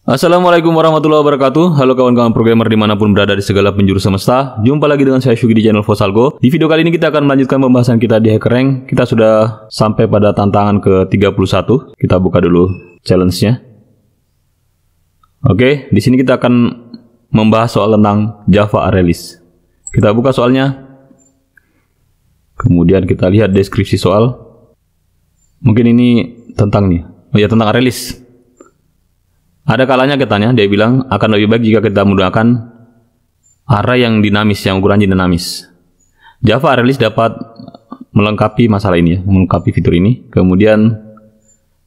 Assalamualaikum warahmatullahi wabarakatuh. Halo kawan-kawan programmer dimanapun berada di segala penjuru semesta. Jumpa lagi dengan saya Syugi di channel Fosalgo. Di video kali ini kita akan melanjutkan pembahasan kita di HackerRank. Kita sudah sampai pada tantangan ke-31. Kita buka dulu challenge-nya. Oke, di sini kita akan membahas soal tentang Java ArrayList. Kita buka soalnya. Kemudian kita lihat deskripsi soal. Mungkin ini tentang tentang ArrayList. Ada kalanya katanya, dia bilang akan lebih baik jika kita menggunakan array yang dinamis, yang ukurannya dinamis. Java ArrayList dapat melengkapi masalah ini, melengkapi fitur ini. Kemudian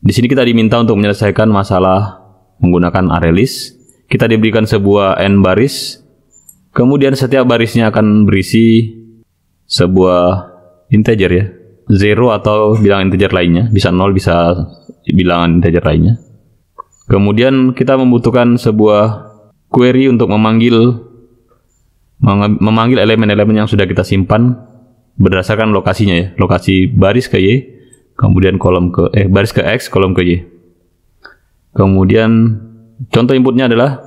di sini kita diminta untuk menyelesaikan masalah menggunakan ArrayList. Kita diberikan sebuah n baris. Kemudian setiap barisnya akan berisi sebuah integer ya, 0 atau bilangan integer lainnya, bisa 0, bisa bilangan integer lainnya. Kemudian kita membutuhkan sebuah query untuk memanggil elemen-elemen yang sudah kita simpan berdasarkan lokasinya ya, lokasi baris ke Y, kemudian baris ke X, kolom ke Y. Kemudian contoh inputnya adalah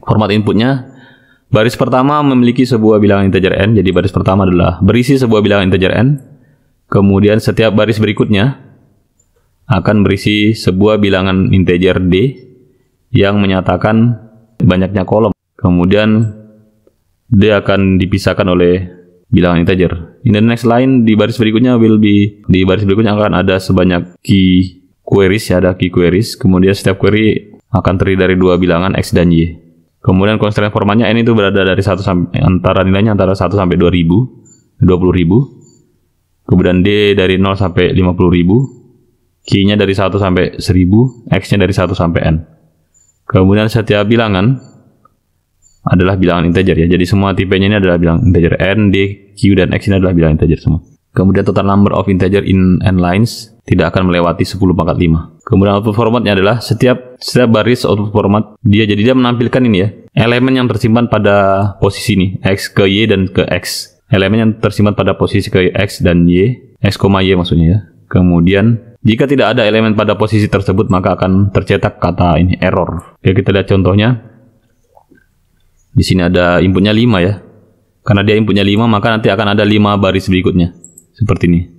format inputnya baris pertama memiliki sebuah bilangan integer n, jadi baris pertama adalah berisi sebuah bilangan integer n. Kemudian setiap baris berikutnya akan berisi sebuah bilangan integer D yang menyatakan banyaknya kolom. Kemudian D akan dipisahkan oleh bilangan integer. In the next line, di baris berikutnya akan ada sebanyak key queries ya, ada key queries. Kemudian setiap query akan terdiri dari dua bilangan X dan Y. Kemudian constraint formatnya n itu berada dari nilainya antara 1 sampai 2000. Kemudian D dari 0 sampai 50.000. Key-nya dari 1 sampai 1000, X-nya dari 1 sampai N. Kemudian setiap bilangan adalah bilangan integer ya. Jadi semua tipenya ini adalah bilangan integer. N, D, Q, dan X ini adalah bilangan integer semua. Kemudian total number of integer in n lines tidak akan melewati 10 pangkat 5. Kemudian output formatnya adalah setiap baris output format jadi dia menampilkan ini ya, elemen yang tersimpan pada posisi ini, X ke Y dan ke X. Elemen yang tersimpan pada posisi ke X dan Y, X, Y maksudnya ya. Kemudian jika tidak ada elemen pada posisi tersebut, maka akan tercetak kata ini error. Oke, kita lihat contohnya. Di sini ada inputnya 5 ya. Karena dia inputnya 5, maka nanti akan ada 5 baris berikutnya. Seperti ini.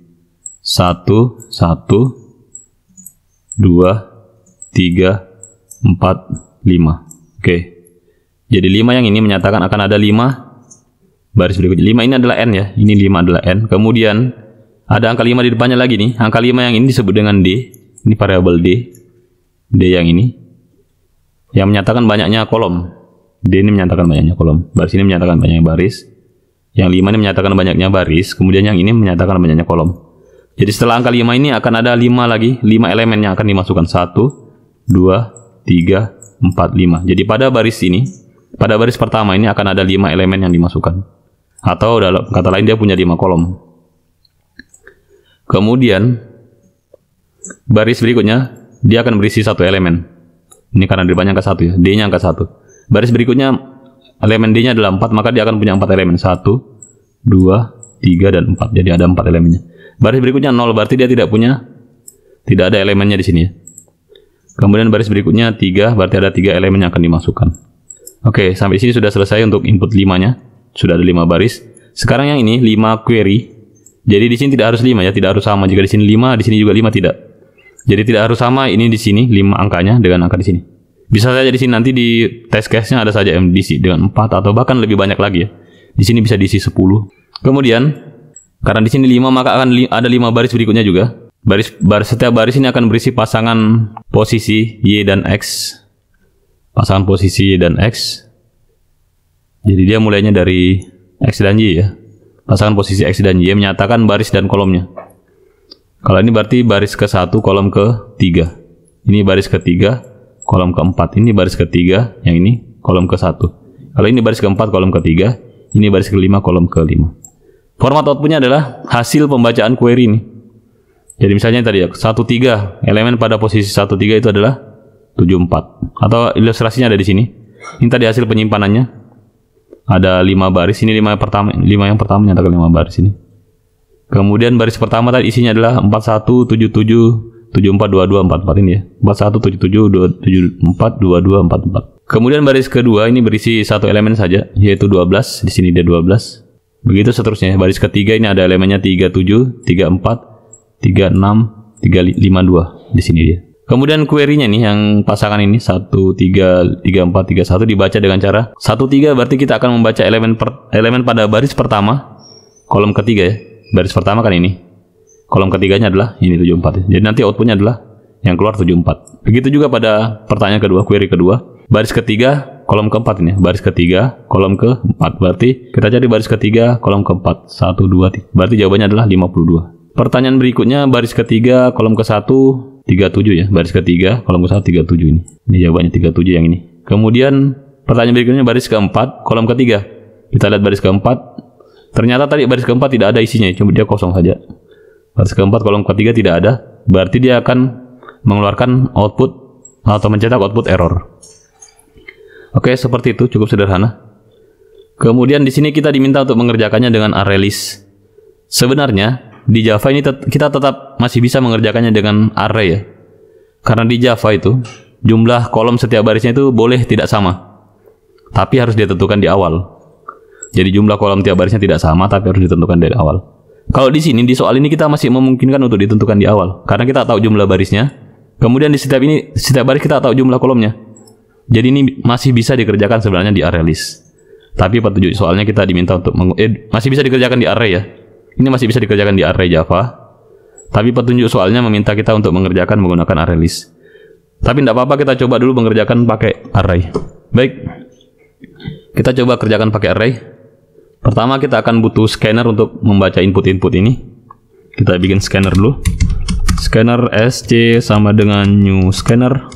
1, 1, 2, 3, 4, 5. Oke. Jadi 5 yang ini menyatakan akan ada 5 baris berikutnya. 5 ini adalah N ya. Ini 5 adalah N. Kemudian ada angka 5 di depannya lagi nih. Angka 5 yang ini disebut dengan D. Ini variabel D. D yang ini. Yang menyatakan banyaknya kolom. D ini menyatakan banyaknya kolom. Baris ini menyatakan banyaknya baris. Yang 5 ini menyatakan banyaknya baris. Kemudian yang ini menyatakan banyaknya kolom. Jadi setelah angka 5 ini akan ada 5 lagi. 5 elemen yang akan dimasukkan. 1, 2, 3, 4, 5. Jadi pada baris ini, pada baris pertama ini akan ada 5 elemen yang dimasukkan. Atau dalam kata lain dia punya 5 kolom. Kemudian baris berikutnya dia akan berisi 1 elemen. Ini karena di depannya angka 1 ya, D-nya angka 1. Baris berikutnya elemen D-nya adalah 4, maka dia akan punya 4 elemen. 1, 2, 3, dan 4. Jadi ada 4 elemennya. Baris berikutnya 0, berarti dia tidak ada elemennya di sini ya. Kemudian baris berikutnya 3, berarti ada 3 elemen yang akan dimasukkan. Oke, sampai sini sudah selesai untuk input 5-nya. Sudah ada 5 baris. Sekarang yang ini 5 query. Jadi di sini tidak harus 5 ya, tidak harus sama. Jika di sini 5, di sini juga 5 tidak. Jadi tidak harus sama ini di sini 5 angkanya dengan angka di sini. Bisa saja di sini nanti di test case-nya ada saja yang diisi dengan 4 atau bahkan lebih banyak lagi ya. Di sini bisa diisi 10. Kemudian karena di sini 5 maka akan ada 5 baris berikutnya juga. Setiap baris ini akan berisi pasangan posisi Y dan X. Pasangan posisi Y dan X. Jadi dia mulainya dari X dan Y ya. Pasangan posisi X dan Y menyatakan baris dan kolomnya. Kalau ini berarti baris ke-1, kolom ke-3. Ini baris ke-3, kolom ke-4. Ini baris ke-3, yang ini kolom ke-1. Kalau ini baris ke-4, kolom ke-3. Ini baris ke-5, kolom ke-5. Format outputnya adalah hasil pembacaan query ini. Jadi misalnya tadi ya, 1,3. Elemen pada posisi 1,3 itu adalah 7,4. Atau ilustrasinya ada di sini. Ini tadi hasil penyimpanannya. Ada 5 baris, ini 5 yang pertama menyatakan 5 baris ini. Kemudian baris pertama tadi isinya adalah 41, 77, 44 ini ya. 4177 74 22 44. Kemudian baris kedua ini berisi satu elemen saja, yaitu 12. Di sini dia 12. Begitu seterusnya. Baris ketiga ini ada elemennya 37, 34, 36, 352. Di sini dia. Kemudian query-nya nih yang pasangan ini 1 3 3 4 3 1 dibaca dengan cara 1 3, berarti kita akan membaca elemen pada baris pertama, kolom ketiga ya. Baris pertama kan ini. Kolom ketiganya adalah ini 74. Jadi nanti outputnya adalah yang keluar 74. Begitu juga pada pertanyaan kedua, query kedua. Baris ketiga, kolom keempat ini. Baris ketiga, kolom keempat. Berarti kita cari baris ketiga, kolom keempat. 1, 2, 3. Berarti jawabannya adalah 52. Pertanyaan berikutnya, baris ketiga, kolom ke-1, 37 ya. Baris ketiga, kolom ke-1, 37 ini. Ini jawabannya 37 yang ini. Kemudian pertanyaan berikutnya, baris keempat, kolom ketiga. Kita lihat baris keempat. Ternyata tadi baris keempat tidak ada isinya, cuma dia kosong saja. Baris keempat kolom ketiga tidak ada, berarti dia akan mengeluarkan output atau mencetak output error. Oke, seperti itu, cukup sederhana. Kemudian di sini kita diminta untuk mengerjakannya dengan array list. Sebenarnya di Java ini kita tetap masih bisa mengerjakannya dengan array ya. Karena di Java itu jumlah kolom setiap barisnya itu boleh tidak sama, tapi harus ditentukan di awal. Jadi jumlah kolom tiap barisnya tidak sama, tapi harus ditentukan dari awal. Kalau di sini, di soal ini kita masih memungkinkan untuk ditentukan di awal. Karena kita tahu jumlah barisnya. Kemudian di setiap baris kita tahu jumlah kolomnya. Jadi ini masih bisa dikerjakan sebenarnya di array list. Tapi petunjuk soalnya kita diminta untuk masih bisa dikerjakan di array ya. Ini masih bisa dikerjakan di array Java. Tapi petunjuk soalnya meminta kita untuk mengerjakan menggunakan array list. Tapi tidak apa-apa, kita coba dulu mengerjakan pakai array. Baik. Kita coba kerjakan pakai array. Pertama kita akan butuh scanner untuk membaca input-input ini. Kita bikin scanner dulu. Scanner SC sama dengan new scanner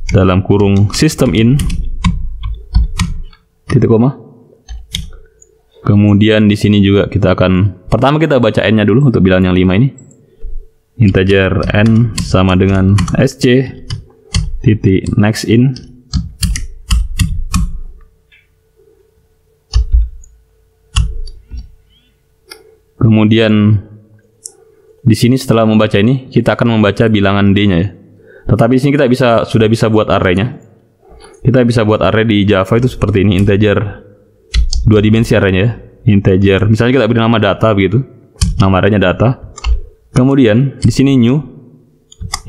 dalam kurung system in titik koma. Kemudian di sini juga kita akan pertama kita baca n-nya dulu untuk bilangan yang 5 ini. Integer n sama dengan SC titik next in. Kemudian di sini setelah membaca ini kita akan membaca bilangan d-nya ya. Tetapi di sini kita sudah bisa buat array-nya. Kita bisa buat array di Java itu seperti ini, integer 2 dimensi array-nya ya. Integer, misalnya kita beri nama data begitu. Nama array-nya data. Kemudian di sini new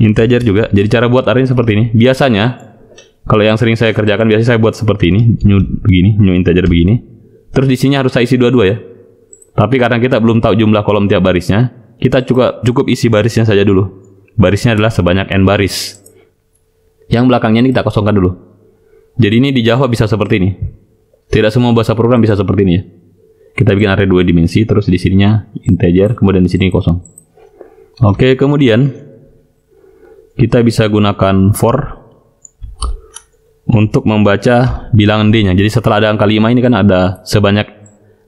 integer juga. Jadi cara buat array seperti ini. Biasanya kalau yang sering saya kerjakan biasanya saya buat seperti ini, new begini, new integer begini. Terus di sini harus saya isi dua-dua ya. Tapi karena kita belum tahu jumlah kolom tiap barisnya, kita cukup isi barisnya saja dulu. Barisnya adalah sebanyak n baris. Yang belakangnya ini kita kosongkan dulu. Jadi ini di Java bisa seperti ini. Tidak semua bahasa program bisa seperti ini ya. Kita bikin array 2 dimensi, terus di sininya integer, kemudian di sini kosong. Oke, kemudian kita bisa gunakan for untuk membaca bilangan d-nya. Jadi setelah ada angka 5 ini kan ada sebanyak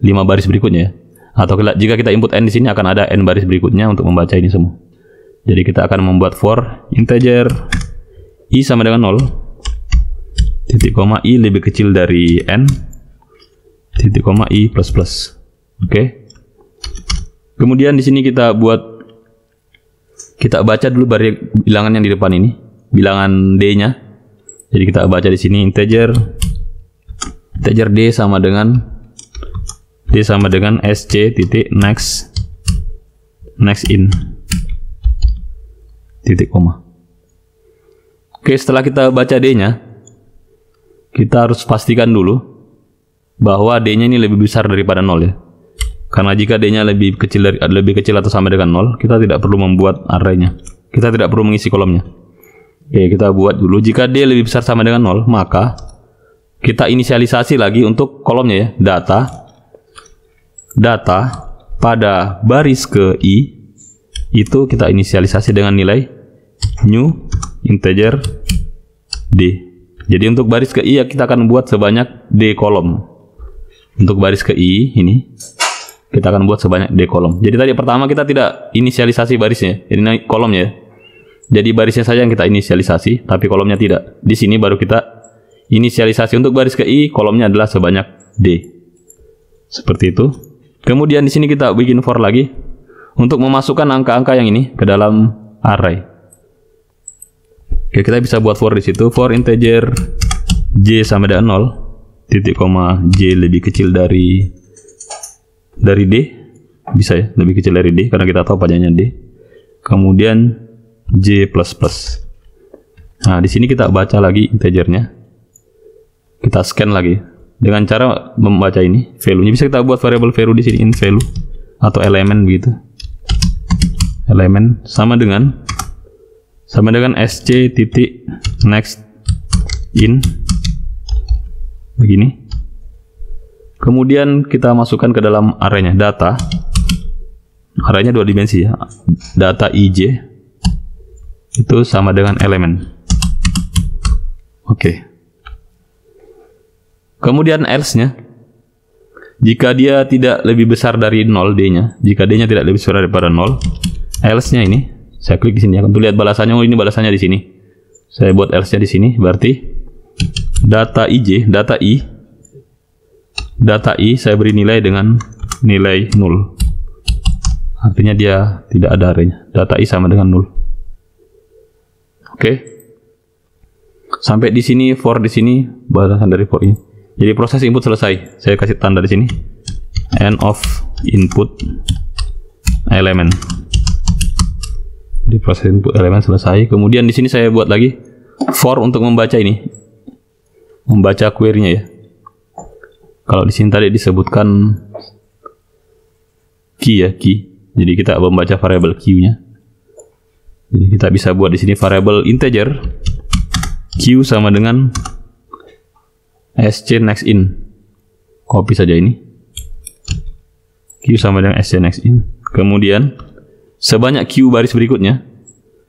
5 baris berikutnya ya. Atau jika kita input n di sini akan ada n baris berikutnya untuk membaca ini semua. Jadi kita akan membuat for integer i sama dengan 0, titik koma i lebih kecil dari n, titik koma i plus plus. Oke. Kemudian di sini kita baca dulu bilangan yang di depan ini, bilangan d-nya. Jadi kita baca di sini integer d sama dengan SC titik next in titik koma. Oke, setelah kita baca d-nya, kita harus pastikan dulu bahwa d-nya ini lebih besar daripada 0 ya. Karena jika d-nya lebih kecil atau sama dengan 0, kita tidak perlu membuat array-nya. Kita tidak perlu mengisi kolomnya. Oke, kita buat dulu. Jika d lebih besar sama dengan 0, maka kita inisialisasi lagi untuk kolomnya ya. Data pada baris ke i itu kita inisialisasi dengan nilai new integer d. Jadi untuk baris ke i ya kita akan buat sebanyak d kolom. Untuk baris ke i ini kita akan buat sebanyak d kolom. Jadi tadi pertama kita tidak inisialisasi barisnya, ini kolomnya. Jadi barisnya saja yang kita inisialisasi, tapi kolomnya tidak. Di sini baru kita inisialisasi untuk baris ke i, kolomnya adalah sebanyak d. Seperti itu. Kemudian di sini kita bikin for lagi untuk memasukkan angka-angka yang ini ke dalam array. Oke, kita bisa buat for di situ. For integer j sama dengan 0, titik koma j lebih kecil dari d. Bisa ya, lebih kecil dari d karena kita tahu pajaknya d. Kemudian j++. Nah, di sini kita baca lagi integernya. Kita scan lagi dengan cara membaca ini value-nya. Bisa kita buat variable value di sini, in value atau elemen begitu. Elemen sama dengan sc titik next in begini. Kemudian kita masukkan ke dalam array-nya data. Array-nya 2 dimensi ya. Data ij itu sama dengan elemen. Oke. Kemudian else-nya, jika dia tidak lebih besar dari 0 d-nya, jika d-nya tidak lebih besar daripada 0, else-nya ini, saya klik di sini ya, untuk lihat balasannya. Oh, ini balasannya di sini. Saya buat else-nya di sini, berarti data ij, data i saya beri nilai dengan nilai 0. Artinya dia tidak ada array-nya. Data i sama dengan 0. Oke. Sampai di sini for di sini balasan dari for ini. Jadi proses input selesai. Saya kasih tanda di sini. End of input element. Jadi proses input elemen selesai. Kemudian di sini saya buat lagi for untuk membaca ini. Membaca query-nya ya. Kalau di sini tadi disebutkan key ya, key. Jadi kita membaca variable q-nya. Jadi kita bisa buat di sini variable integer q sama dengan sc next in. Copy saja ini. Q sama dengan sc next in. Kemudian sebanyak q baris berikutnya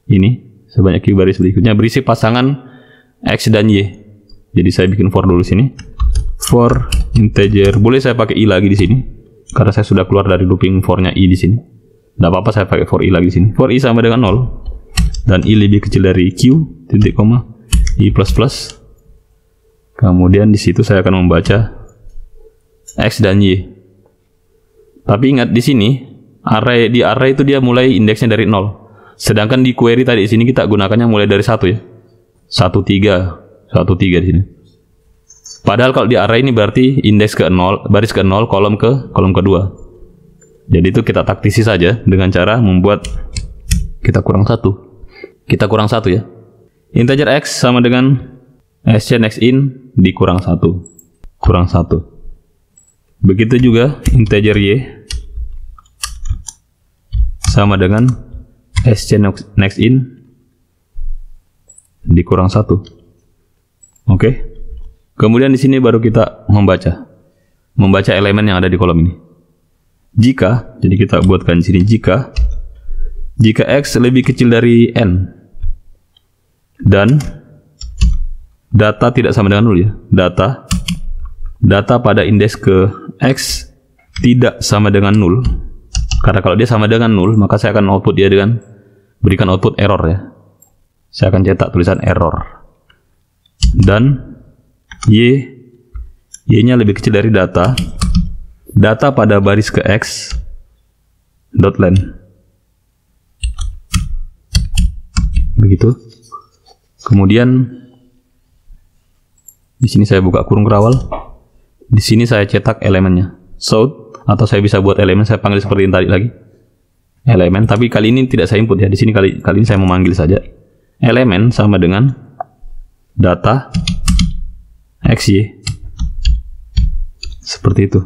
ini, sebanyak q baris berikutnya berisi pasangan x dan y. Jadi saya bikin for dulu sini. For integer, boleh saya pakai i lagi di sini karena saya sudah keluar dari looping for-nya i di sini. Tidak apa-apa saya pakai for i lagi di sini. For i sama dengan 0 dan i lebih kecil dari q, titik koma i++. Kemudian di situ saya akan membaca x dan y. Tapi ingat di sini di array itu dia mulai indeksnya dari 0. Sedangkan di query tadi di sini kita gunakannya mulai dari 1 ya. 13 di sini. Padahal kalau di array ini berarti indeks ke 0, baris ke 0, kolom kedua. Jadi itu kita taktisi saja dengan cara membuat kita kurang 1. Kita kurang 1 ya. Integer x sama dengan sc next in dikurang 1. Kurang 1. Begitu juga integer y sama dengan sc next in dikurang 1. Oke. Kemudian di sini baru kita membaca elemen yang ada di kolom ini. Jika, jadi kita buatkan di sini jika x lebih kecil dari n dan data tidak sama dengan 0 ya. Data pada indeks ke x tidak sama dengan 0. Karena kalau dia sama dengan 0, maka saya akan output dia dengan berikan output error ya. Saya akan cetak tulisan error. Dan y-nya lebih kecil dari data pada baris ke x dot len. Begitu. Kemudian di sini saya buka kurung kerawal. Di sini saya cetak elemennya. South, atau saya bisa buat elemen saya panggil seperti yang tadi lagi. Elemen, tapi kali ini tidak saya input ya. Di sini kali ini saya memanggil saja. Elemen sama dengan data xy. Seperti itu.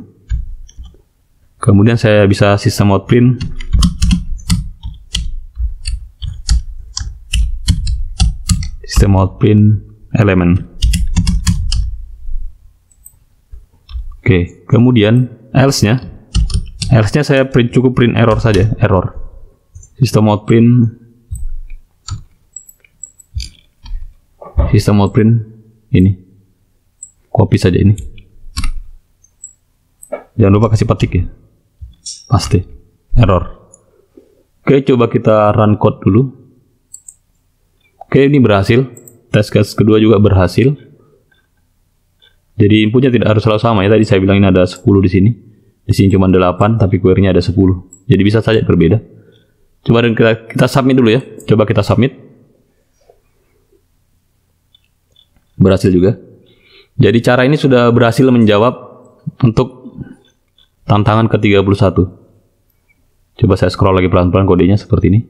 Kemudian saya bisa system out print elemen. Oke, kemudian else-nya saya cukup print error saja, error. System out print ini. Copy saja ini. Jangan lupa kasih petik ya. Pasti error. Oke, coba kita run code dulu. Oke, ini berhasil. Test case kedua juga berhasil. Jadi inputnya tidak harus selalu sama ya. Tadi saya bilang ini ada 10 di sini. Di sini cuma 8, tapi query-nya ada 10. Jadi bisa saja berbeda. Coba kita submit dulu ya. Coba kita submit. Berhasil juga. Jadi cara ini sudah berhasil menjawab untuk tantangan ke-31. Coba saya scroll lagi pelan-pelan kodenya seperti ini.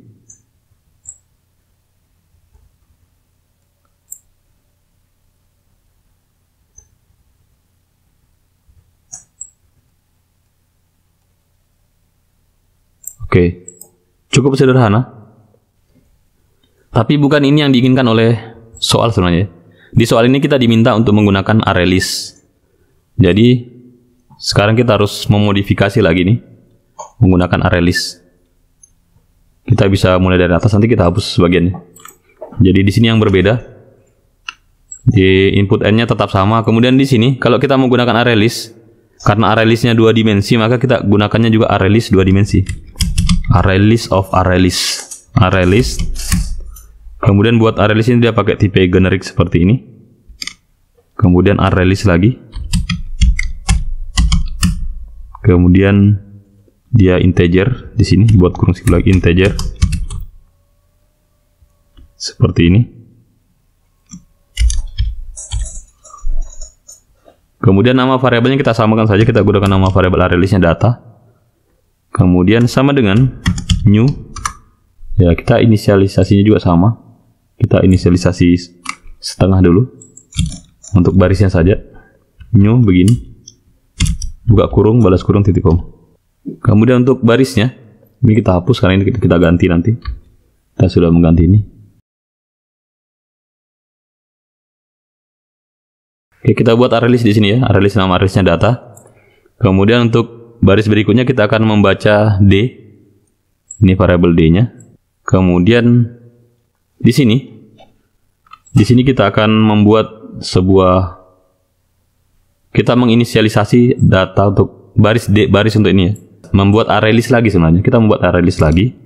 Oke, cukup sederhana. Tapi bukan ini yang diinginkan oleh soal sebenarnya. Di soal ini kita diminta untuk menggunakan ArrayList. Jadi sekarang kita harus memodifikasi lagi nih menggunakan ArrayList. Kita bisa mulai dari atas, nanti kita hapus sebagiannya. Jadi di sini yang berbeda. Di input n-nya tetap sama. Kemudian di sini kalau kita menggunakan ArrayList, karena ArrayList-nya 2 dimensi, maka kita gunakannya juga ArrayList 2 dimensi. ArrayList of ArrayList. ArrayList. Kemudian buat ArrayList ini dia pakai tipe generik seperti ini. Kemudian ArrayList lagi. Kemudian dia integer di sini, buat kurung siku lagi integer. Seperti ini. Kemudian nama variabelnya kita samakan saja, kita gunakan nama variabel ArrayList-nya data. Kemudian sama dengan new. Ya, kita inisialisasinya juga sama. Kita inisialisasi setengah dulu. Untuk barisnya saja. New begini. Buka kurung, balas kurung, titik koma. Kemudian untuk barisnya, ini kita hapus karena ini kita ganti nanti. Kita sudah mengganti ini. Oke, kita buat ArrayList di sini ya. ArrayList, nama ArrayList-nya data. Kemudian untuk baris berikutnya kita akan membaca D. Ini variabel D-nya. Kemudian di sini kita akan membuat sebuah, kita menginisialisasi data untuk baris D, baris untuk ini ya. Membuat ArrayList lagi sebenarnya. Kita membuat ArrayList lagi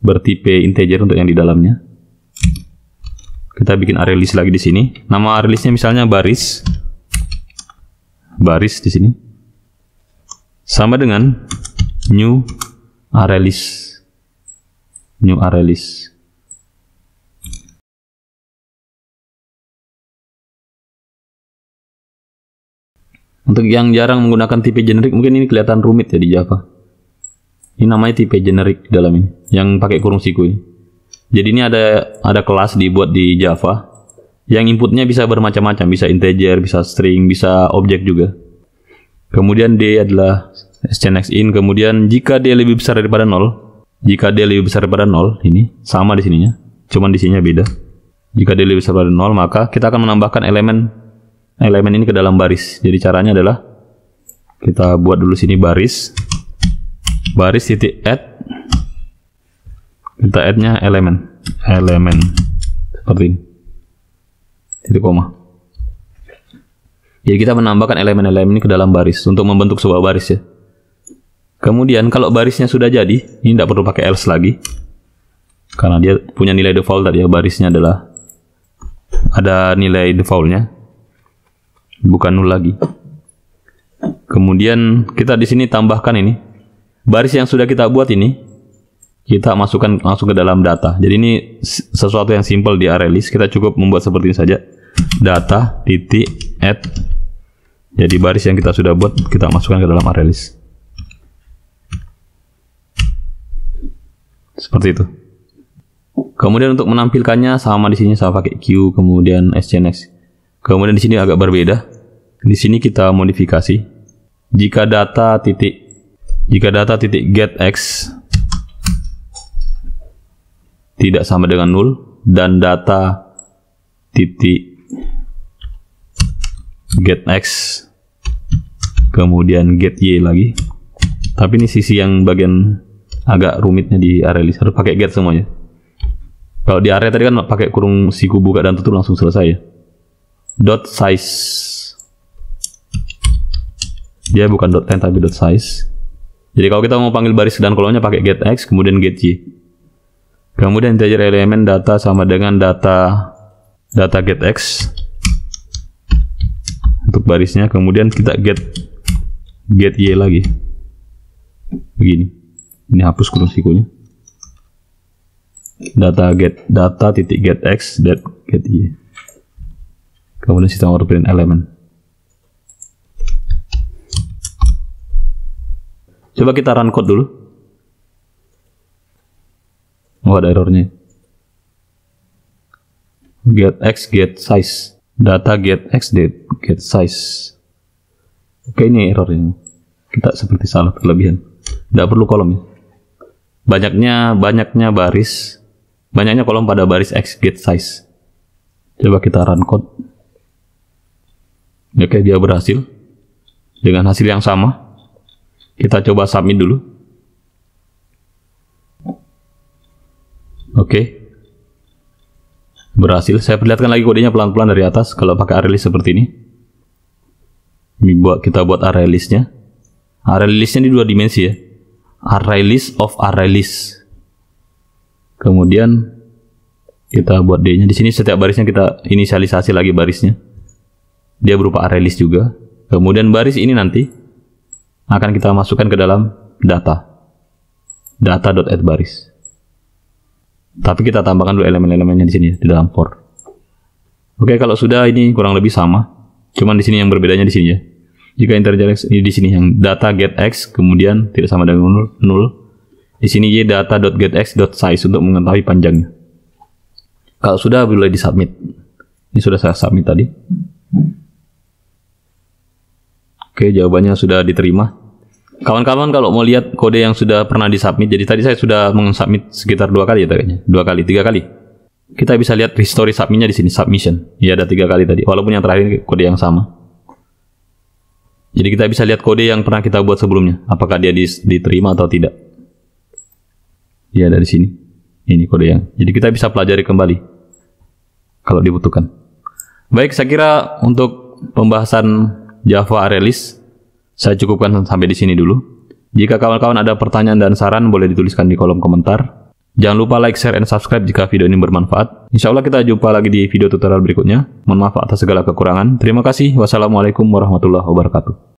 bertipe integer untuk yang di dalamnya. Kita bikin ArrayList lagi di sini. Nama ArrayList-nya misalnya baris. Baris di sini. Sama dengan new ArrayList. New ArrayList. Untuk yang jarang menggunakan tipe generik, mungkin ini kelihatan rumit ya di Java. Ini namanya tipe generik dalam ini, yang pakai kurung siku ini. Jadi ini ada kelas dibuat di Java, yang inputnya bisa bermacam-macam, bisa integer, bisa string, bisa objek juga. Kemudian D adalah SCNXIN. Kemudian jika D lebih besar daripada 0, jika D lebih besar daripada 0, ini sama di sininya, cuman di sininya beda. Jika D lebih besar daripada 0, maka kita akan menambahkan elemen ini ke dalam baris. Jadi caranya adalah kita buat dulu sini baris titik add, kita add-nya elemen seperti ini, titik koma. Jadi kita menambahkan elemen-elemen ini ke dalam baris untuk membentuk sebuah baris ya. Kemudian kalau barisnya sudah jadi, ini tidak perlu pakai else lagi karena dia punya nilai default tadi ya. Barisnya adalah ada nilai defaultnya, bukan null lagi. Kemudian kita di sini tambahkan ini baris yang sudah kita buat ini, kita masukkan langsung ke dalam data. Jadi ini sesuatu yang simple di ArrayList. Kita cukup membuat seperti ini saja, data titik add. Jadi baris yang kita sudah buat kita masukkan ke dalam ArrayList seperti itu. Kemudian untuk menampilkannya sama di sini, saya pakai Q kemudian SCNX. Kemudian di sini agak berbeda. Di sini kita modifikasi. Jika data titik get x tidak sama dengan 0 dan data titik get x kemudian get y lagi. Tapi ini sisi yang bagian agak rumitnya di ArrayList, harus pakai get semuanya. Kalau di array tadi kan pakai kurung siku buka dan tutup langsung selesai ya. Dot size, dia bukan dot length tapi dot size. Jadi kalau kita mau panggil baris dan kolomnya pakai get x kemudian get y. Kemudian integer elemen data sama dengan data get x untuk barisnya. Kemudian kita get y lagi begini. Ini hapus kurung sikunya. data get data titik get x get y. Kemudian sistem overprint elemen. Coba kita run code dulu. Oh, ada errornya. Get x get size, data get x get size. Oke, ini errornya. Kita seperti salah kelebihan. Tidak perlu kolom ya. Banyaknya kolom pada baris x get size. Coba kita run code. Oke, dia berhasil dengan hasil yang sama. Kita coba submit dulu. Oke, berhasil. Saya perlihatkan lagi kodenya pelan-pelan dari atas. Kalau pakai array list seperti ini, kita buat array listnya. Array listnya di 2 dimensi ya. Array list of array list. Kemudian kita buat D-nya di sini. Setiap barisnya kita inisialisasi lagi barisnya. Dia berupa array list juga. Kemudian baris ini nanti akan kita masukkan ke dalam data.add baris. Tapi kita tambahkan dulu elemen-elemennya di sini di dalam for. Oke, kalau sudah ini kurang lebih sama. Cuman di sini yang berbedanya di sini ya. Jika integer x ini di sini yang data get x kemudian tidak sama dengan null. Di sini y data.getx.size untuk mengetahui panjangnya. Kalau sudah boleh disubmit. Ini sudah saya submit tadi. Oke, jawabannya sudah diterima. Kawan-kawan kalau mau lihat kode yang sudah pernah disubmit, jadi tadi saya sudah mensubmit sekitar 2 kali ya tadinya, 3 kali. Kita bisa lihat history submitnya di sini, submission. Ya ada 3 kali tadi, walaupun yang terakhir kode yang sama. Jadi kita bisa lihat kode yang pernah kita buat sebelumnya, apakah dia diterima atau tidak. Ya dari sini, ini kode yang. Jadi kita bisa pelajari kembali kalau dibutuhkan. Baik, saya kira untuk pembahasan Java Array List saya cukupkan sampai di sini dulu. Jika kawan-kawan ada pertanyaan dan saran boleh dituliskan di kolom komentar. Jangan lupa like, share, and subscribe jika video ini bermanfaat. Insya Allah kita jumpa lagi di video tutorial berikutnya. Mohon maaf atas segala kekurangan. Terima kasih. Wassalamualaikum warahmatullahi wabarakatuh.